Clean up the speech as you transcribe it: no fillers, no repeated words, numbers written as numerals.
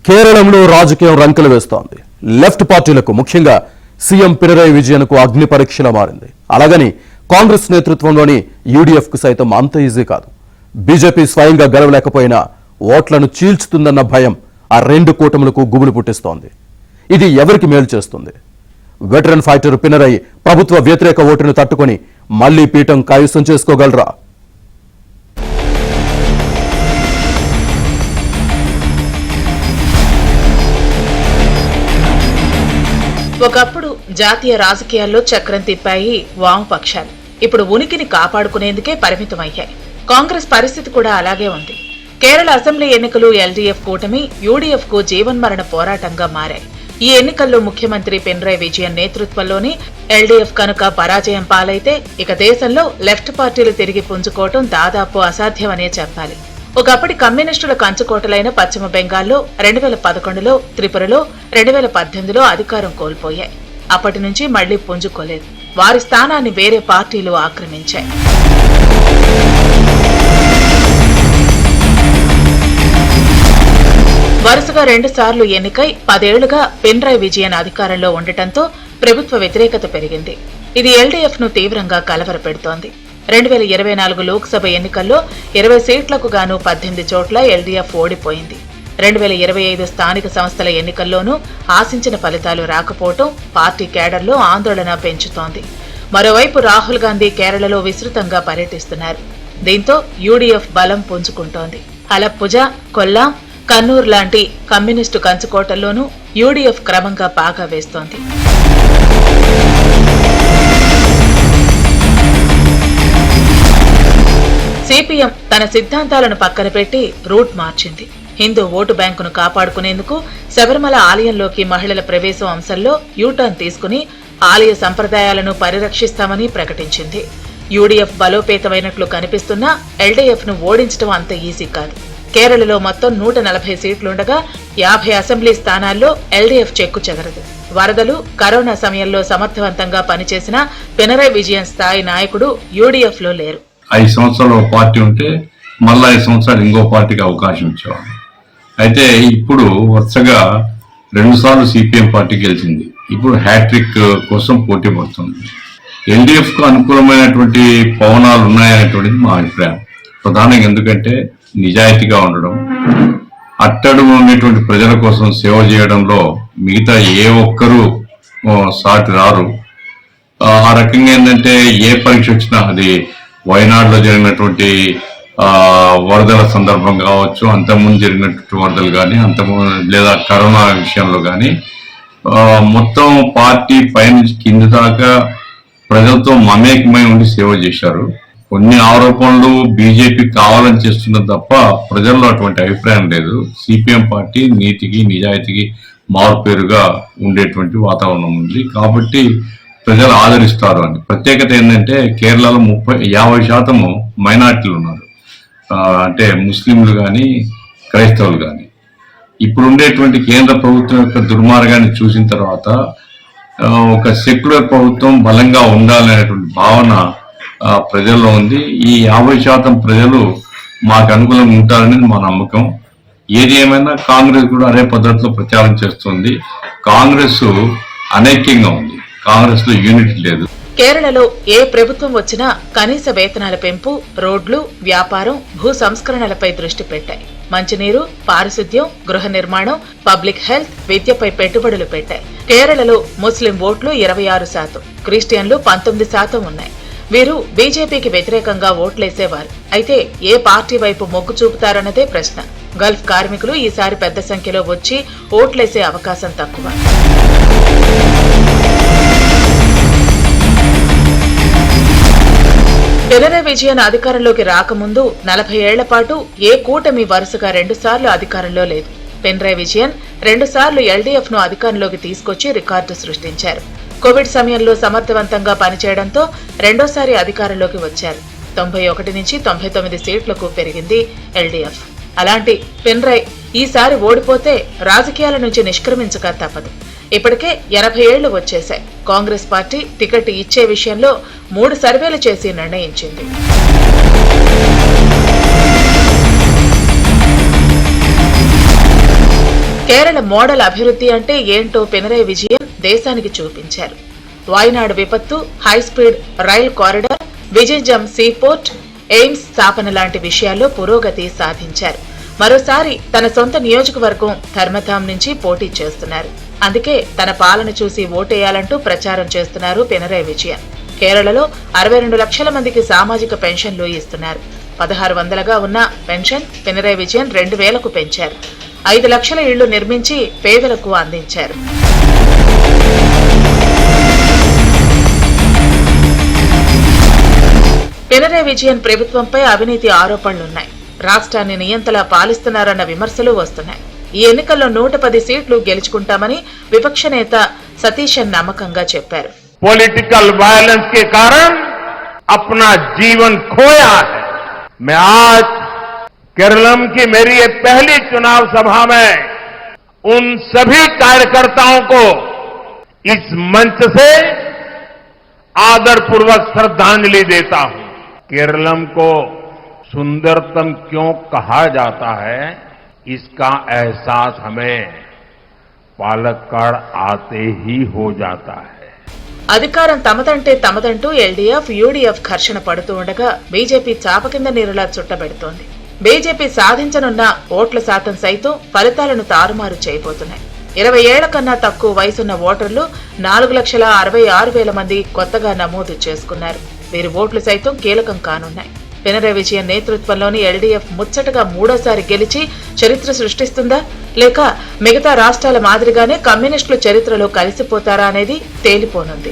కేరళంలో రాజకీయం రంకెలు వేస్తోంది. లెఫ్ట్ పార్టీలకు ముఖ్యంగా సీఎం పినరయి విజయన్కు అగ్ని పరీక్షలా మారింది. అలాగని కాంగ్రెస్ నేతృత్వంలోని యూడీఎఫ్కు సైతం అంత ఈజీ కాదు. బీజేపీ స్వయంగా గెలవలేకపోయినా ఓట్లను చీల్చుతుందన్న భయం ఆ రెండు కూటములకు గుబులు పుట్టిస్తోంది. ఇది ఎవరికి మేలు చేస్తుంది? వెటరన్ ఫైటర్ పినరయి ప్రభుత్వ వ్యతిరేక ఓటును తట్టుకొని మళ్లీ పీఠం కైవసం చేసుకోగలరా? ఒకప్పుడు జాతీయ రాజకీయాల్లో చక్రం తిప్పాయి వామపక్షాలు. ఇప్పుడు ఉనికిని కాపాడుకునేందుకే పరిమితమయ్యాయి. కాంగ్రెస్ పరిస్థితి కూడా అలాగే ఉంది. కేరళ అసెంబ్లీ ఎన్నికలు ఎల్డీఎఫ్ కూటమి యూడీఎఫ్ కు జీవన్మరణ పోరాటంగా మారాయి. ఈ ఎన్నికల్లో ముఖ్యమంత్రి పినరయి విజయన్ నేతృత్వంలోని ఎల్డీఎఫ్ కనుక పరాజయం పాలైతే ఇక దేశంలో లెఫ్ట్ పార్టీలు తిరిగి పుంజుకోవటం దాదాపు అసాధ్యమనే చెప్పాలి. ఒకప్పటి కమ్యూనిస్టుల కంచుకోటలైన పశ్చిమ బెంగాల్లో 2011లో, త్రిపురలో 2018లో అధికారం కోల్పోయాయి. అప్పటి నుంచి మళ్లీ పుంజుకోలేదు. వారి స్థానాన్ని వేరే పార్టీలు ఆక్రమించాయి. వరుసగా 2 సార్లు ఎన్నికై 10 ఏళ్లుగా పినరయి విజయన్ అధికారంలో ఉండటంతో ప్రభుత్వ వ్యతిరేకత పెరిగింది. ఇది ఎల్డీఎఫ్ ను తీవ్రంగా కలవరపెడుతోంది. 2024 లోక్సభ ఎన్నికల్లో 20 సీట్లకు గాను 18 చోట్ల ఎల్డీఎఫ్ ఓడిపోయింది. 2025 స్థానిక సంస్థల ఎన్నికల్లోనూ ఆశించిన ఫలితాలు రాకపోవటం పార్టీ కేడర్లో ఆందోళన పెంచుతోంది. మరోవైపు రాహుల్ గాంధీ కేరళలో విస్తృతంగా పర్యటిస్తున్నారు. దీంతో యూడీఎఫ్ బలం పుంజుకుంటోంది. అలప్పుజ, కొల్లాం, కన్నూర్ లాంటి కమ్యూనిస్టు కంచుకోటల్లోనూ యూడీఎఫ్ క్రమంగా బాగా వేస్తోంది. సిపిఎం తన సిద్ధాంతాలను పక్కన పెట్టి రూట్ మార్చింది. హిందూ ఓటు బ్యాంకును కాపాడుకునేందుకు శబరిమల ఆలయంలోకి మహిళల ప్రవేశం అంశంలో యూటర్న్ తీసుకుని ఆలయ సంప్రదాయాలను పరిరక్షిస్తామని ప్రకటించింది. యూడీఎఫ్ బలోపేతమైనట్లు కనిపిస్తున్నా ఎల్డీఎఫ్ ను ఓడించడం అంత ఈజీ కాదు. కేరళలో మొత్తం 140 సీట్లుండగా 50 అసెంబ్లీ స్థానాల్లో ఎల్డీఎఫ్ చెక్కు చెదరదు. వరదలు, కరోనా సమయంలో సమర్థవంతంగా పనిచేసిన పినరయి విజయన్ స్థాయి నాయకుడు యూడీఎఫ్ లో లేరు. 5 సంవత్సరాలు ఒక పార్టీ ఉంటే మళ్ళా 5 సంవత్సరాలు ఇంకో పార్టీకి అవకాశం ఇచ్చేవాడు. అయితే ఇప్పుడు వరుసగా 2 సార్లు సిపిఎం పార్టీ గెలిచింది. ఇప్పుడు హ్యాట్రిక్ కోసం పోటీ పడుతుంది. ఎల్డీఎఫ్ కు అనుకూలమైనటువంటి పవనాలు ఉన్నాయనేటువంటిది మా అభిప్రాయం. ప్రధానంగా ఎందుకంటే నిజాయితీగా ఉండడం, అట్టడుగు ఉన్నటువంటి ప్రజల కోసం సేవ చేయడంలో మిగతా ఏ ఒక్కరూ సాటి రారు. ఆ రకంగా ఏంటంటే ఏ పరీక్ష వచ్చినా అది వయనాడులో జరిగినటువంటి వరదల సందర్భం కావచ్చు, అంతకుముందు జరిగినటువంటి వరదలు కానీ, లేదా కరోనా విషయంలో కానీ మొత్తం పార్టీ పైనుంచి కింది దాకా ప్రజలతో మమేకమై ఉండి సేవ చేశారు. కొన్ని ఆరోపణలు బీజేపీ కావాలని చేస్తున్నది తప్ప ప్రజల్లో అటువంటి అభిప్రాయం లేదు. సిపిఎం పార్టీ నీతికి, నిజాయితీకి మారుపేరుగా ఉండేటువంటి వాతావరణం ఉంది కాబట్టి ప్రజలు ఆదరిస్తారు అని. ప్రత్యేకత ఏంటంటే కేరళలో 50% మైనార్టీలు ఉన్నారు. అంటే ముస్లింలు కానీ, క్రైస్తవులు కానీ. ఇప్పుడు ఉండేటువంటి కేంద్ర ప్రభుత్వం యొక్క దుర్మార్గాన్ని చూసిన తర్వాత ఒక సెక్యులర్ ప్రభుత్వం బలంగా ఉండాలనేటువంటి భావన ప్రజల్లో ఉంది. ఈ 50% ప్రజలు మాకు అనుకూలంగా ఉంటారనేది మా నమ్మకం. ఏది ఏమైనా కాంగ్రెస్ కూడా అదే పద్ధతిలో ప్రచారం చేస్తుంది. కాంగ్రెస్ అనైక్యంగా ఉంది. కాంగ్రెస్ లో యూనిటీ లేదు. కేరళలో ఏ ప్రభుత్వం వచ్చినా కనీస వేతనాల పెంపు, రోడ్లు, వ్యాపారం, భూ సంస్కరణలపై దృష్టి పెట్టాయి. మంచినీరు, పారిశుద్ధ్యం, గృహ నిర్మాణం, పబ్లిక్ హెల్త్, విద్యపై పెట్టుబడులు పెట్టాయి. కేరళలో ముస్లిం ఓట్లు 26%, క్రిస్టియన్లు 19% ఉన్నాయి. వీరు బీజేపీకి వ్యతిరేకంగా ఓట్లేసేవారు. అయితే ఏ పార్టీ వైపు మొగ్గు చూపుతారన్నదే ప్రశ్న. గల్ఫ్ కార్మికులు ఈసారి పెద్ద సంఖ్యలో వచ్చి ఓట్లేసే అవకాశం తక్కువ. పినరయి విజయన్ అధికారంలోకి రాకముందు 40 ఏళ్ల పాటు ఏ కూటమి వరుసగా 2 సార్లు అధికారంలో లేదు. పినరయి విజయన్ 2 సార్లు ఎల్డీఎఫ్ ను అధికారంలోకి తీసుకొచ్చి రికార్డు సృష్టించారు. కోవిడ్ సమయంలో సమర్థవంతంగా పనిచేయడంతో రెండోసారి అధికారంలోకి వచ్చారు. 91 నుంచి 99 సీట్లకు పెరిగింది ఎల్డీఎఫ్. అలాంటి పినరయి ఈసారి ఓడిపోతే రాజకీయాల నుంచి నిష్క్రమించక తప్పదు. ఇప్పటికే 80 ఏళ్లు వచ్చేశాయి. కాంగ్రెస్ పార్టీ టికెట్ ఇచ్చే విషయంలో 3 సర్వేలు చేసి నిర్ణయించింది. కేరళ మోడల్ అభివృద్ధి అంటే ఏంటో పినరయ్ విజయన్ దేశానికి చూపించారు. వాయనాడు విపత్తు, హైస్పీడ్ రైల్ కారిడార్, విజయజం సీపోర్ట్, ఎయిమ్స్ స్థాపన లాంటి విషయాల్లో పురోగతి సాధించారు. మరోసారి తన సొంత నియోజకవర్గం ధర్మధాం నుంచి పోటీ చేస్తున్నారు. అందుకే తన పాలన చూసి ఓటేయాలంటూ ప్రచారం చేస్తున్నారు పినరయ్ విజయన్. కేరళలో 62 లక్షల మందికి సామాజిక పెన్షన్లు ఇస్తున్నారు. 1600గా ఉన్న పెన్షన్ పినరయ్ విజయన్ 2000కు పెంచారు. 5 లక్షల ఇళ్లు నిర్మించి పేదలకు అందించారు. పినరయ్ విజయన్ ప్రభుత్వంపై అవినీతి ఆరోపణలున్నాయి. రాష్ట్రాన్ని నియంతలా పాలిస్తున్నారన్న విమర్శలు వస్తున్నాయి. ఈ ఎన్నికల్లో 110 సీట్లు గెలుచుకుంటామని విపక్ష నేత సతీశన్ నమ్మకంగా చెప్పారు. पॉलिटिकल वायलेंस के कारण अपना जीवन खोया है। मैं आज केरलम की मेरी ये पहली चुनाव सभा में उन सभी कार्यकर्ताओं को इस मंच से आदरपूर्वक श्रद्धांजलि देता हूं। केरलम को सुंदरतम क्यों कहा जाता है, इसका एहसास हमें पालक्काड़ आते ही हो जाता है। అధికారం తమదంటే తమదంటూ ఎల్డీఎఫ్, యూడీఎఫ్ ఘర్షణ పడుతూ ఉండగా బీజేపీ చాప కింద నీరులా చుట్టబెడుతోంది. బీజేపీ సాధించనున్న ఓట్ల శాతం సైతం ఫలితాలను తారుమారు చేయబోతున్నాయి. 20 ఏళ్ల కన్నా తక్కువ వయసున్న ఓటర్లు 4,66,000 మంది కొత్తగా నమోదు చేసుకున్నారు. వీరి ఓట్లు సైతం కీలకం కానున్నాయి. పినరయ్ విజయన్ నేతృత్వంలోని ఎల్డీఎఫ్ ముచ్చటగా 3వ సారి గెలిచి చరిత్ర సృష్టిస్తుందా, లేక మిగతా రాష్ట్రాల మాదిరిగానే కమ్యూనిస్టులు చరిత్రలో కలిసిపోతారా అనేది తేలిపోనుంది.